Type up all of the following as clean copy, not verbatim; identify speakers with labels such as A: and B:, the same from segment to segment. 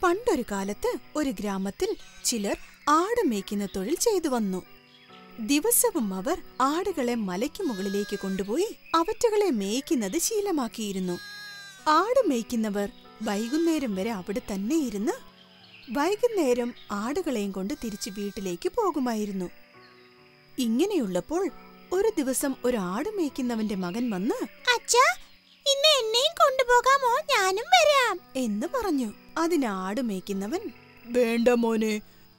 A: പണ്ടൊരു കാലത്ത് ഒരു ഗ്രാമത്തിൽ ചിലർ ആട് മേയ്ക്കുന്ന തൊഴിൽ ചെയ്തു വന്നു. ദിവസവും അവർ ആടുകളെ മലയ്ക്ക് മുകളിലേക്ക് കൊണ്ടുപോയി അവറ്റകളെ മേയ്ക്കുന്നത് ശീലമാക്കിയിരുന്നു. ആട് മേയ്ക്കുന്നവർ വൈകുന്നേരം വരെ അവിടെ തന്നെ ഇരുന്ന് വൈകുന്നേരം ആടുകളെയും കൊണ്ട് തിരിച്ചു വീട്ടിലേക്ക് പോകുമായിരുന്നു. ഇങ്ങനെയുള്ളപ്പോൾ ഒരു ദിവസം ഒരു ആട് മേയ്ക്കുന്നവന്റെ മകൻ വന്ന്,
B: അച്ഛാ, ഇന്ന് എന്നെയും കൊണ്ടുപോകാമോ? ഞാനും വരാം
A: എന്ന് പറഞ്ഞു. അതിന് ആട് മേയ്ക്കുന്നവൻ, വേണ്ട മോനെ,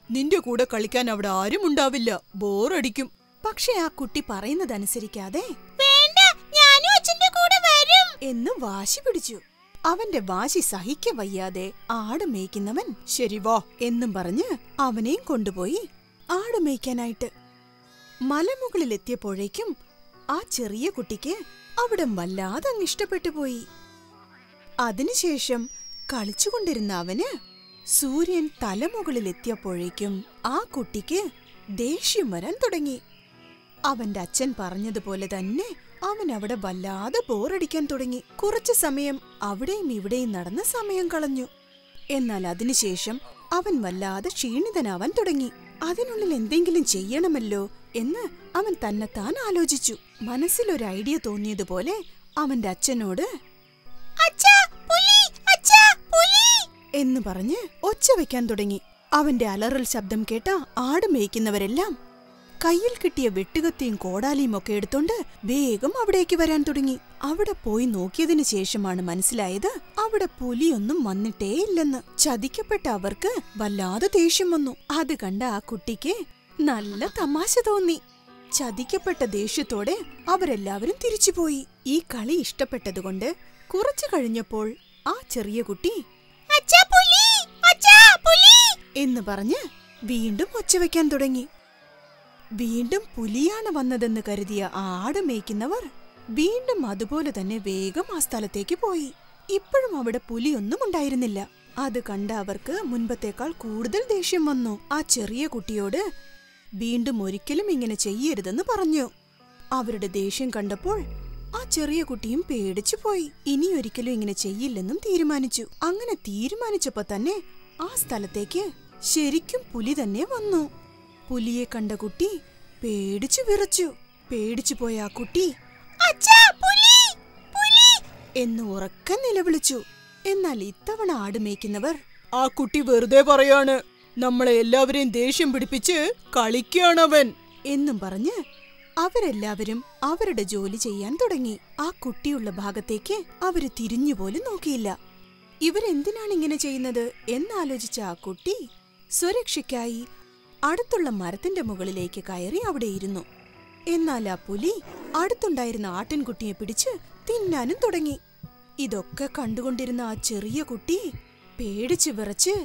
A: നിന്റെ കൂടെ കളിക്കാൻ അവിടെ ആരും ഉണ്ടാവില്ല, ബോറടിക്കും. പക്ഷെ ആ കുട്ടി പറയുന്നതനുസരിക്കാതെ
B: വേണ്ട, ഞാനും അച്ഛന്റെ കൂടെ വരും
A: എന്ന് വാശി പിടിച്ചു. അവന്റെ വാശി സഹിക്കവയ്യാതെ ആട് മേയ്ക്കുന്നവൻ ശരി വാ എന്നും പറഞ്ഞ് അവനെയും കൊണ്ടുപോയി ആട് മേയ്ക്കാനായിട്ട്. മലമുകളിലെത്തിയപ്പോഴേക്കും ആ ചെറിയ കുട്ടിക്ക് അവിടം വല്ലാതെ അങ്ങ് ഇഷ്ടപ്പെട്ടു പോയി. അതിനുശേഷം കളിച്ചുകൊണ്ടിരുന്ന അവന് സൂര്യൻ തലമുകളിലെത്തിയപ്പോഴേക്കും ആ കുട്ടിക്ക് ദേഷ്യം വരാൻ തുടങ്ങി. അവന്റെ അച്ഛൻ പറഞ്ഞതുപോലെ തന്നെ അവൻ അവിടെ വല്ലാതെ ബോറടിക്കാൻ തുടങ്ങി. കുറച്ചു സമയം അവിടെയും ഇവിടെയും നടന്ന് സമയം കളഞ്ഞു. എന്നാൽ അതിനുശേഷം അവൻ വല്ലാതെ ക്ഷീണിതനാവാൻ തുടങ്ങി. അതിനുള്ളിൽ എന്തെങ്കിലും ചെയ്യണമല്ലോ എന്ന് അവൻ തന്നെത്താൻ ആലോചിച്ചു. മനസ്സിലൊരു ഐഡിയ തോന്നിയതുപോലെ അവന്റെ അച്ഛനോട് എന്ന് പറഞ്ഞ് ഒച്ച വെക്കാൻ തുടങ്ങി. അവന്റെ അലറൽ ശബ്ദം കേട്ട ആട് മേയ്ക്കുന്നവരെല്ലാം കയ്യിൽ കിട്ടിയ വെട്ടുകത്തിയും കോടാലിയും ഒക്കെ എടുത്തോണ്ട് വേഗം അവിടേക്ക് വരാൻ തുടങ്ങി. അവിടെ പോയി നോക്കിയതിനു ശേഷമാണ് മനസ്സിലായത് അവിടെ പുലിയൊന്നും വന്നിട്ടേ ഇല്ലെന്ന്. ചതിക്കപ്പെട്ട അവർക്ക് വല്ലാതെ ദേഷ്യം വന്നു. അത് കണ്ട ആ കുട്ടിക്ക് നല്ല തമാശ തോന്നി. ചതിക്കപ്പെട്ട ദേഷ്യത്തോടെ അവരെല്ലാവരും തിരിച്ചുപോയി. ഈ കളി ഇഷ്ടപ്പെട്ടതുകൊണ്ട് കുറച്ചു കഴിഞ്ഞപ്പോൾ ആ ചെറിയ കുട്ടി എന്ന് പറഞ്ഞ് വീണ്ടും ഒച്ചവെക്കാൻ തുടങ്ങി. വീണ്ടും പുലിയാണ് വന്നതെന്ന് കരുതിയ ആട് മേയ്ക്കുന്നവർ വീണ്ടും അതുപോലെ തന്നെ വേഗം ആ സ്ഥലത്തേക്ക് പോയി. ഇപ്പോഴും അവിടെ പുലിയൊന്നും ഉണ്ടായിരുന്നില്ല. അത് കണ്ട അവർക്ക് മുൻപത്തേക്കാൾ കൂടുതൽ ദേഷ്യം വന്നു. ആ ചെറിയ കുട്ടിയോട് വീണ്ടും ഒരിക്കലും ഇങ്ങനെ ചെയ്യരുതെന്ന് പറഞ്ഞു. അവരുടെ ദേഷ്യം കണ്ടപ്പോൾ ആ ചെറിയ കുട്ടിയും പേടിച്ചു പോയി. ഇനിയൊരിക്കലും ഇങ്ങനെ ചെയ്യില്ലെന്നും തീരുമാനിച്ചു. അങ്ങനെ തീരുമാനിച്ചപ്പോ തന്നെ ആ സ്ഥലത്തേക്ക് ശരിക്കും പുലി തന്നെ വന്നു. പുലിയെ കണ്ട കുട്ടി പേടിച്ചു വിറച്ചു. പേടിച്ചു പോയ ആ കുട്ടി എന്ന് ഉറക്കെ നിലവിളിച്ചു. എന്നാൽ ഇത്തവണ ആട് മേയ്ക്കുന്നവർ, ആ കുട്ടി വെറുതെ പറയാണ്, നമ്മളെ എല്ലാവരെയും ദേഷ്യം പിടിപ്പിച്ച് കളിക്കാണവൻ എന്നും പറഞ്ഞ് അവരെല്ലാവരും അവരുടെ ജോലി ചെയ്യാൻ തുടങ്ങി. ആ കുട്ടിയുള്ള ഭാഗത്തേക്ക് അവര് തിരിഞ്ഞുപോലും നോക്കിയില്ല. ഇവരെന്തിനാണ് ഇങ്ങനെ ചെയ്യുന്നത് എന്നാലോചിച്ച ആ കുട്ടി സുരക്ഷയ്ക്കായി അടുത്തുള്ള മരത്തിന്റെ മുകളിലേക്ക് കയറി അവിടെ ഇരുന്നു. എന്നാൽ ആ പുലി അടുത്തുണ്ടായിരുന്ന ആട്ടിൻകുട്ടിയെ പിടിച്ച് തിന്നാനും തുടങ്ങി. ഇതൊക്കെ കണ്ടുകൊണ്ടിരുന്ന ആ ചെറിയ കുട്ടി പേടിച്ചു വിറച്ച്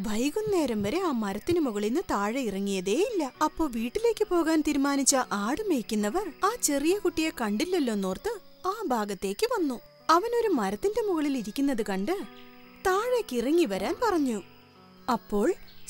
A: വൈകുന്നേരം വരെ ആ മരത്തിനു മുകളിൽ നിന്ന് താഴെ ഇറങ്ങിയതേയില്ല. അപ്പോ വീട്ടിലേക്ക് പോകാൻ തീരുമാനിച്ച ആട് മേയ്ക്കുന്നവർ ആ ചെറിയ കുട്ടിയെ കണ്ടില്ലല്ലോന്നോർത്ത് ആ ഭാഗത്തേക്ക് വന്നു. അവനൊരു മരത്തിന്റെ മുകളിൽ ഇരിക്കുന്നത് കണ്ട് താഴേക്ക് ഇറങ്ങി വരാൻ പറഞ്ഞു. അപ്പോൾ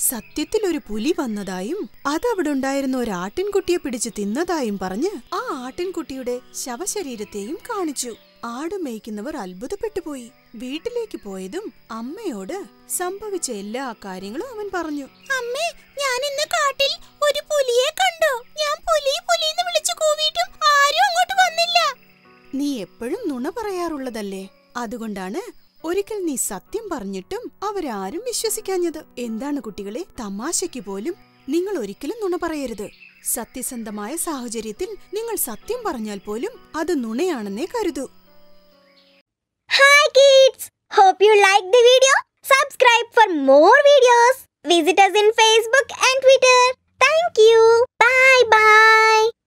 A: സത്യത്തിൽ ഒരു പുലി വന്നതായും അതവിടെ ഉണ്ടായിരുന്ന ഒരു ആട്ടിൻകുട്ടിയെ പിടിച്ചു തിന്നതായും പറഞ്ഞ് ആ ആട്ടിൻകുട്ടിയുടെ ശവശരീരത്തെയും കാണിച്ചു. ആട് മേയ്ക്കുന്നവർ അത്ഭുതപ്പെട്ടുപോയി. വീട്ടിലേക്ക് പോയതും അമ്മയോട് സംഭവിച്ച എല്ലാ കാര്യങ്ങളും അവൻ പറഞ്ഞു.
B: അമ്മേ, ഞാൻ ഇന്ന് കാട്ടിൽ ഒരു പുലിയെ കണ്ടു. ഞാൻ പുലിന്ന് വിളിച്ചു കൂവിയിട്ടും ആരും അങ്ങോട്ട് വന്നില്ല.
A: നീ എപ്പോഴും നുണ പറയാറുള്ളതല്ലേ, അതുകൊണ്ടാണ് ഒരിക്കൽ നീ സത്യം പറഞ്ഞിട്ടും അവരാരും വിശ്വസിക്കാഞ്ഞത്. എന്താണ് കുട്ടികളെ, തമാശയ്ക്ക് പോലും നിങ്ങൾ ഒരിക്കലും നുണ പറയരുത്. സത്യസന്ധമായ സാഹചര്യത്തിൽ നിങ്ങൾ സത്യം പറഞ്ഞാൽ പോലും അത് നുണയാണെന്നേ കരുതൂ.
B: Hi kids! Hope you liked the video. Subscribe for more videos. Visit us in Facebook and Twitter. Thank you. Bye bye.